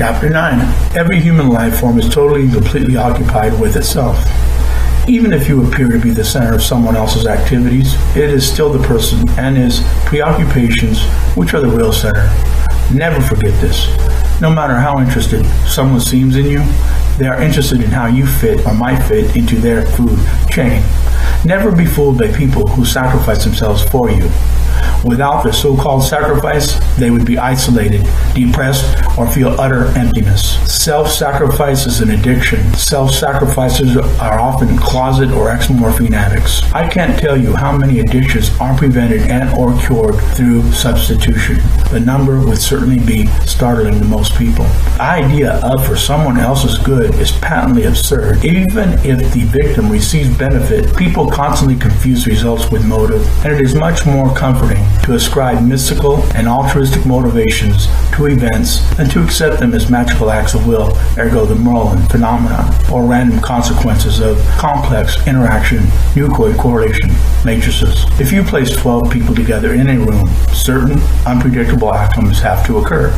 Chapter 9. Every human life form is totally and completely occupied with itself. Even if you appear to be the center of someone else's activities, it is still the person and his preoccupations which are the real center. Never forget this. No matter how interested someone seems in you, they are interested in how you fit or might fit into their food chain. Never be fooled by people who sacrifice themselves for you. Without their so-called sacrifice, they would be isolated, depressed, or feel utter emptiness. Self-sacrifice is an addiction. Self-sacrificers are often closet or ex-morphine addicts. I can't tell you how many addictions are prevented and or cured through substitution. The number would certainly be startling to most people. The idea of for someone else's good is patently absurd. Even if the victim receives benefit, people constantly confuse results with motive, and it is much more comforting to ascribe mystical and altruistic motivations to events than to accept them as magical acts of will, ergo the Merlin phenomenon, or random consequences of complex interaction, nucleoid correlation matrices. If you place 12 people together in a room, certain unpredictable outcomes have to occur.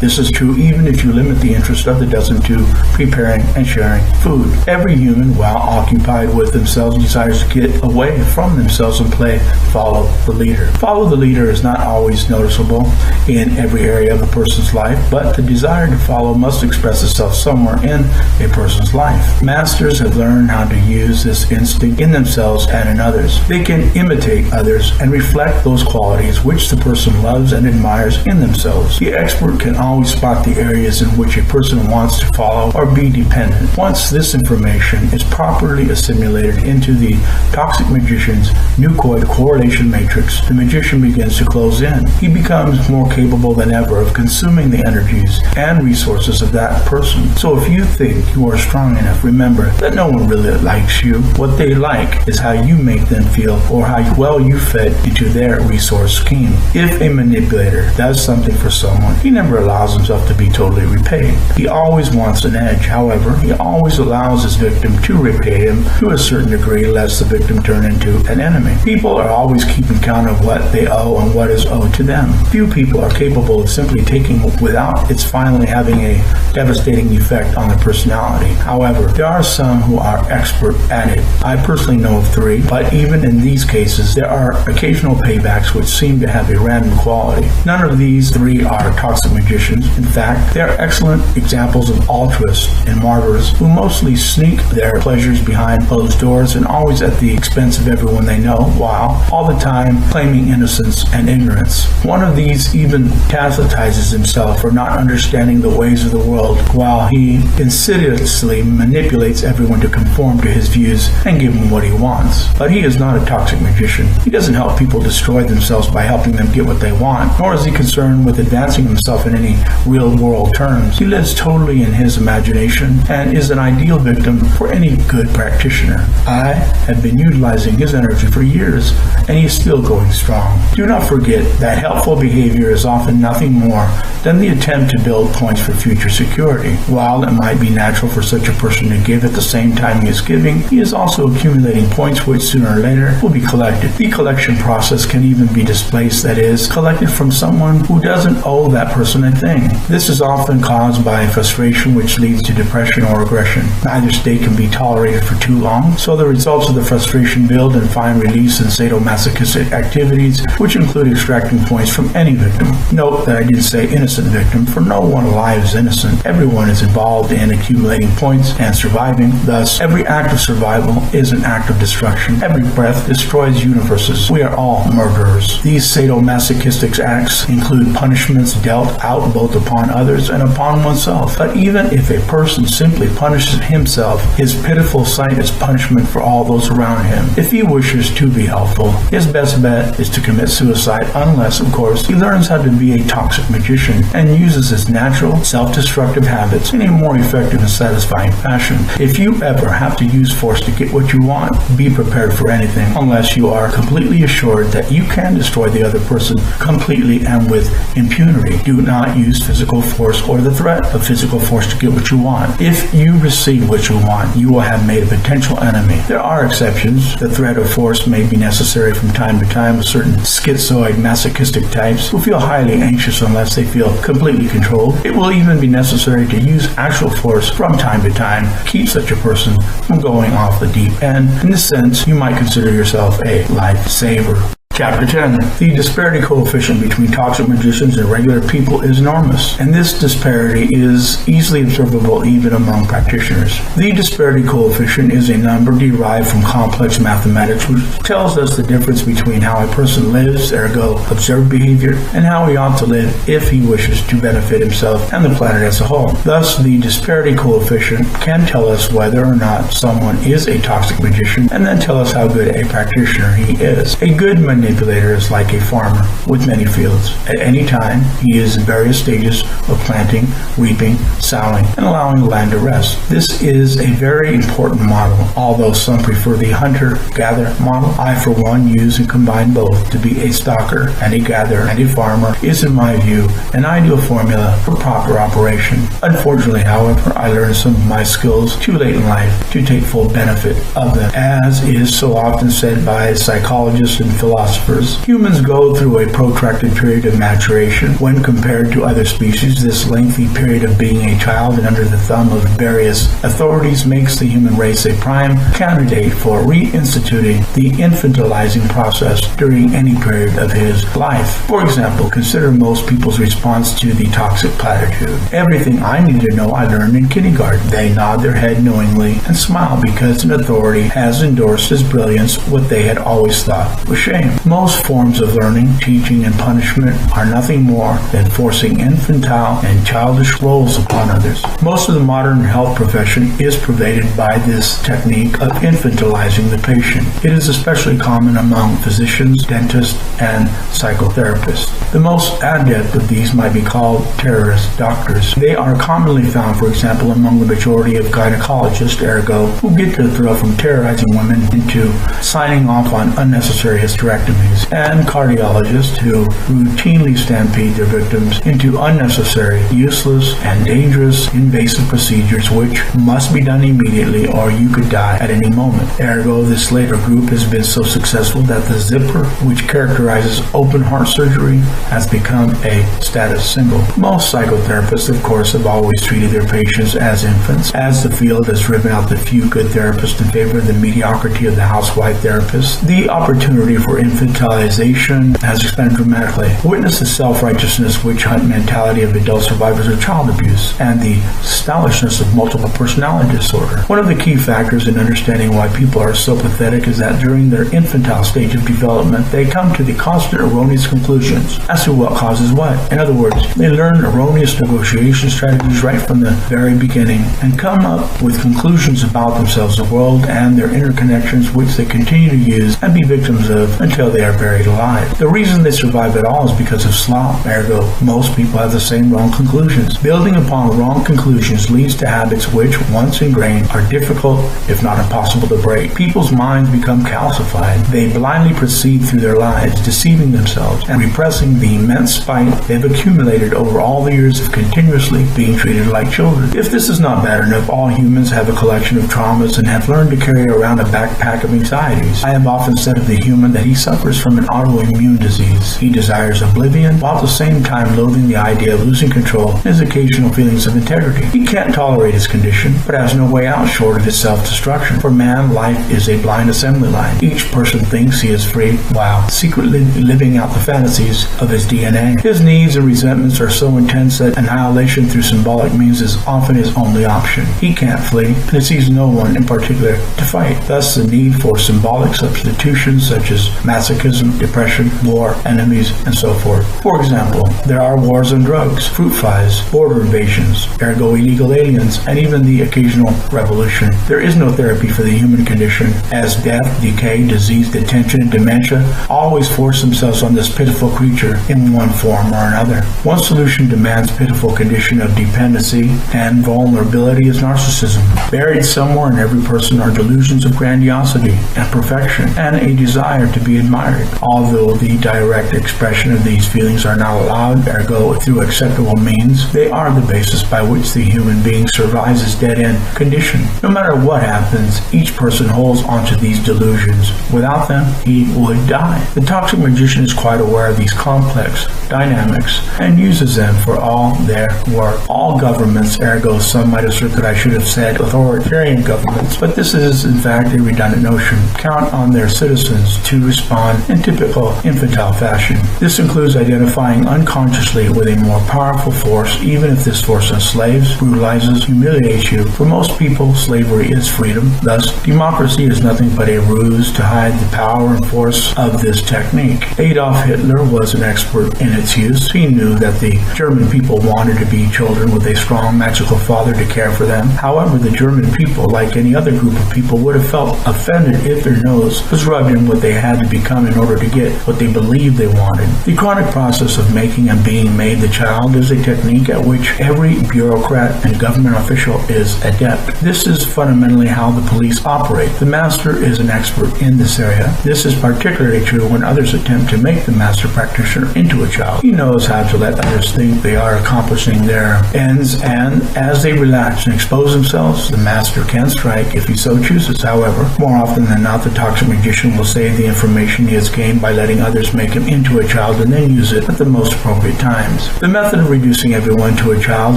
This is true even if you limit the interest of the dozen to preparing and sharing food. Every human, while occupied with themselves, desires to get away from themselves and play follow the leader. Follow the leader is not always noticeable in every area of a person's life, but the desire to follow must express itself somewhere in a person's life. Masters have learned how to use this instinct in themselves and in others. They can imitate others and reflect those qualities which the person loves and admires in themselves. The expert can always spot the areas in which a person wants to follow or be dependent. Once this information is properly assimilated into the toxic magician's nucleoid correlation matrix, the magician begins to close in. He becomes more capable than ever of consuming the energies and resources of that person. So if you think you are strong enough, remember that no one really likes you. What they like is how you make them feel or how well you fit into their resource scheme. If a manipulator does something for someone, he never allows himself to be totally repaid. He always wants an edge. However, he always allows his victim to repay him to a certain degree, lest the victim turn into an enemy. People are always keeping count of what they owe and what is owed to them. Few people are capable of simply taking without its finally having a devastating effect on their personality. However, there are some who are expert at it. I personally know of 3, but even in these cases, there are occasional paybacks which seem to have a random quality. None of these 3 are toxic magicians. In fact, they are excellent examples of altruists and martyrs who mostly sneak their pleasures behind closed doors and always at the expense of everyone they know, while all the time claiming innocence and ignorance. One of these even chastised himself for not understanding the ways of the world, while he insidiously manipulates everyone to conform to his views and give him what he wants. But he is not a toxic magician. He doesn't help people destroy themselves by helping them get what they want, nor is he concerned with advancing himself in any real-world terms. He lives totally in his imagination and is an ideal victim for any good practitioner. I have been utilizing his energy for years, and he is still going strong. Do not forget that helpful behavior is often nothing more than the attempt to build points for future security. While it might be natural for such a person to give at the same time he is giving, he is also accumulating points which sooner or later will be collected. The collection process can even be displaced, that is, collected from someone who doesn't owe that person a thing. This is often caused by frustration which leads to depression or aggression. Neither state can be tolerated for too long, so the results of the frustration build and find release in sadomasochistic activities, which include extracting points from any victim. Note that I didn't say innocent victim, for no one alive is innocent. Everyone is involved in accumulating points and surviving. Thus, every act of survival is an act of destruction. Every breath destroys universes. We are all murderers. These sadomasochistic acts include punishments dealt out both upon others and upon oneself. But even if a person simply punishes himself, his pitiful sight is punishment for all those around him. If he wishes to be helpful, his best bet is to commit suicide, unless, of course, he learns how to be a toxic magician and uses his natural, self-destructive habits in a more effective and satisfying fashion. If you ever have to use force to get what you want, be prepared for anything, unless you are completely assured that you can destroy the other person completely and with impunity. Do not use physical force or the threat of physical force to get what you want. If you receive what you want, you will have made a potential enemy. There are exceptions. The threat of force may be necessary from time to time with certain skills schizoid, masochistic types who feel highly anxious unless they feel completely controlled. It will even be necessary to use actual force from time to time to keep such a person from going off the deep end. In this sense, you might consider yourself a lifesaver. Chapter 10. The disparity coefficient between toxic magicians and regular people is enormous, and this disparity is easily observable even among practitioners. The disparity coefficient is a number derived from complex mathematics which tells us the difference between how a person lives, ergo observed behavior, and how he ought to live if he wishes to benefit himself and the planet as a whole. Thus, the disparity coefficient can tell us whether or not someone is a toxic magician, and then tell us how good a practitioner he is. A good manipulator is like a farmer with many fields. At any time, he is in various stages of planting, reaping, sowing, and allowing the land to rest. This is a very important model, although some prefer the hunter-gatherer model. I, for one, use and combine both. To be a stalker and a gatherer and a farmer is, in my view, an ideal formula for proper operation. Unfortunately, however, I learned some of my skills too late in life to take full benefit of them. As is so often said by psychologists and philosophers, humans go through a protracted period of maturation. When compared to other species, this lengthy period of being a child and under the thumb of various authorities makes the human race a prime candidate for reinstituting the infantilizing process during any period of his life. For example, consider most people's response to the toxic platitude. Everything I need to know I learned in kindergarten. They nod their head knowingly and smile because an authority has endorsed as brilliance what they had always thought was shame. Most forms of learning, teaching, and punishment are nothing more than forcing infantile and childish roles upon others. Most of the modern health profession is pervaded by this technique of infantilizing the patient. It is especially common among physicians, dentists, and psychotherapists. The most adept of these might be called terrorist doctors. They are commonly found, for example, among the majority of gynecologists, ergo, who get their thrill from terrorizing women into signing off on unnecessary hysterectomies, and cardiologists who routinely stampede their victims into unnecessary, useless, and dangerous invasive procedures which must be done immediately or you could die at any moment. Ergo, this later group has been so successful that the zipper, which characterizes open heart surgery, has become a status symbol. Most psychotherapists, of course, have always treated their patients as infants. As the field has driven out the few good therapists in favor of the mediocrity of the housewife therapist, the opportunity for infantilization has expanded dramatically. Witness the self-righteousness witch hunt mentality of adult survivors of child abuse and the stylishness of multiple personality disorder. One of the key factors in understanding why people are so pathetic is that during their infantile stage of development, they come to the constant erroneous conclusions as to what causes what. In other words, they learn erroneous negotiation strategies right from the very beginning and come up with conclusions about themselves, the world, and their interconnections which they continue to use and be victims of until they are buried alive. The reason they survive at all is because of slop. Ergo, most people have the same wrong conclusions. Building upon wrong conclusions leads to habits which, once ingrained, are difficult, if not impossible, to break. People's minds become calcified. They blindly proceed through their lives, deceiving themselves and repressing the immense spite they've accumulated over all the years of continuously being treated like children. If this is not bad enough, all humans have a collection of traumas and have learned to carry around a backpack of anxieties. I have often said of the human that he suffers from an autoimmune disease. He desires oblivion, while at the same time loathing the idea of losing control and his occasional feelings of integrity. He can't tolerate his condition, but has no way out short of his self-destruction. For man, life is a blind assembly line. Each person thinks he is free, while secretly living out the fantasies of his DNA. His needs and resentments are so intense that annihilation through symbolic means is often his only option. He can't flee, and he sees no one in particular to fight. Thus, the need for symbolic substitutions such as masochism, depression, war, enemies, and so forth. For example, there are wars on drugs, fruit flies, border invasions, ergo illegal aliens, and even the occasional revolution. There is no therapy for the human condition, as death, decay, disease, detention, and dementia always force themselves on this pitiful creature in one form or another. One solution demands pitiful condition of dependency and vulnerability is narcissism. Buried somewhere in every person are delusions of grandiosity and perfection, and a desire to be admired admired. Although the direct expression of these feelings are not allowed, ergo through acceptable means, they are the basis by which the human being survives his dead-end condition. No matter what happens, each person holds onto these delusions. Without them, he would die. The toxic magician is quite aware of these complex dynamics and uses them for all their work. All governments, ergo some might assert that I should have said authoritarian governments, but this is in fact a redundant notion, count on their citizens to respond in typical infantile fashion. This includes identifying unconsciously with a more powerful force, even if this force enslaves, brutalizes, humiliates you. For most people, slavery is freedom. Thus, democracy is nothing but a ruse to hide the power and force of this technique. Adolf Hitler was an expert in its use. He knew that the German people wanted to be children with a strong, magical father to care for them. However, the German people, like any other group of people, would have felt offended if their nose was rubbed in what they had to become in order to get what they believed they wanted. The chronic process of making and being made the child is a technique at which every bureaucrat and government official is adept. This is fundamentally how the police operate. The master is an expert in this area. This is particularly true when others attempt to make the master practitioner into a child. He knows how to let others think they are accomplishing their ends, and as they relax and expose themselves, the master can strike if he so chooses. However, more often than not, the toxic magician will save the information he has gained by letting others make him into a child and then use it at the most appropriate times. The method of reducing everyone to a child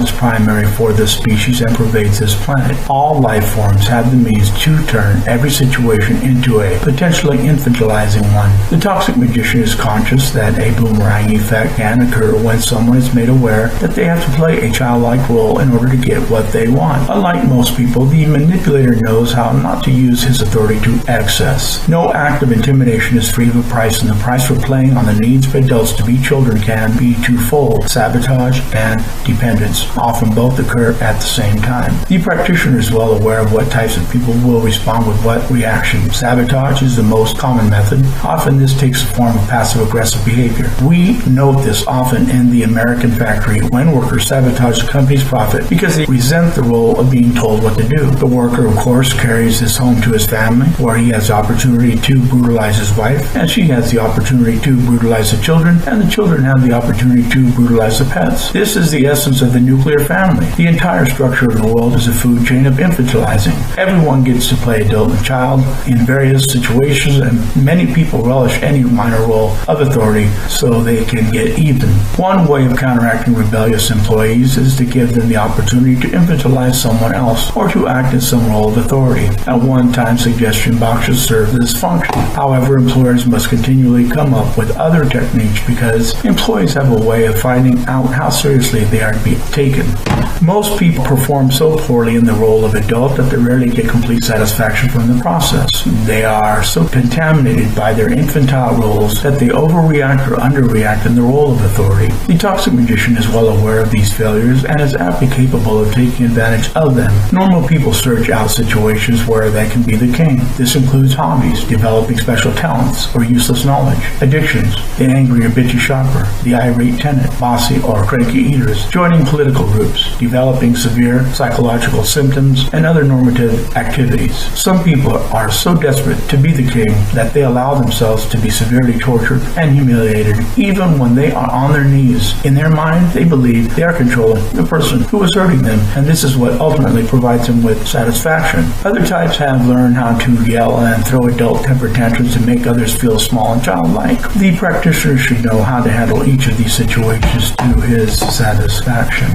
is primary for this species and pervades this planet. All life forms have the means to turn every situation into a potentially infantilizing one. The toxic magician is conscious that a boomerang effect can occur when someone is made aware that they have to play a childlike role in order to get what they want. Unlike most people, the manipulator knows how not to use his authority to excess. No act of intimidation is free of a price, and the price for playing on the needs of adults to be children can be twofold: sabotage and dependence. Often both occur at the same time. The practitioner is well aware of what types of people will respond with what reaction. Sabotage is the most common method. Often this takes the form of passive-aggressive behavior. We note this often in the American factory when workers sabotage the company's profit because they resent the role of being told what to do. The worker, of course, carries this home to his family, where he has the opportunity to brutalize his wife, and she has the opportunity to brutalize the children, and the children have the opportunity to brutalize the pets. This is the essence of the nuclear family. The entire structure of the world is a food chain of infantilizing. Everyone gets to play adult and child in various situations, and many people relish any minor role of authority so they can get even. One way of counteracting rebellious employees is to give them the opportunity to infantilize someone else or to act in some role of authority. At one time, suggestion boxes serve this function. However, employers must continually come up with other techniques because employees have a way of finding out how seriously they are to be taken. Most people perform so poorly in the role of adult that they rarely get complete satisfaction from the process. They are so contaminated by their infantile roles that they overreact or underreact in the role of authority. The toxic magician is well aware of these failures and is aptly capable of taking advantage of them. Normal people search out situations where they can be the king. This includes hobbies, developing special talents or useless knowledge, addictions, the angry or bitchy shopper, the irate tenant, bossy or cranky eaters, joining political groups, developing severe psychological symptoms, and other normative activities. Some people are so desperate to be the king that they allow themselves to be severely tortured and humiliated, even when they are on their knees. In their mind, they believe they are controlling the person who is hurting them, and this is what ultimately provides them with satisfaction. Other types have learned how to yell and throw adult temper tantrums to make others feel small and childlike. The practitioner should know how to handle each of these situations to his satisfaction.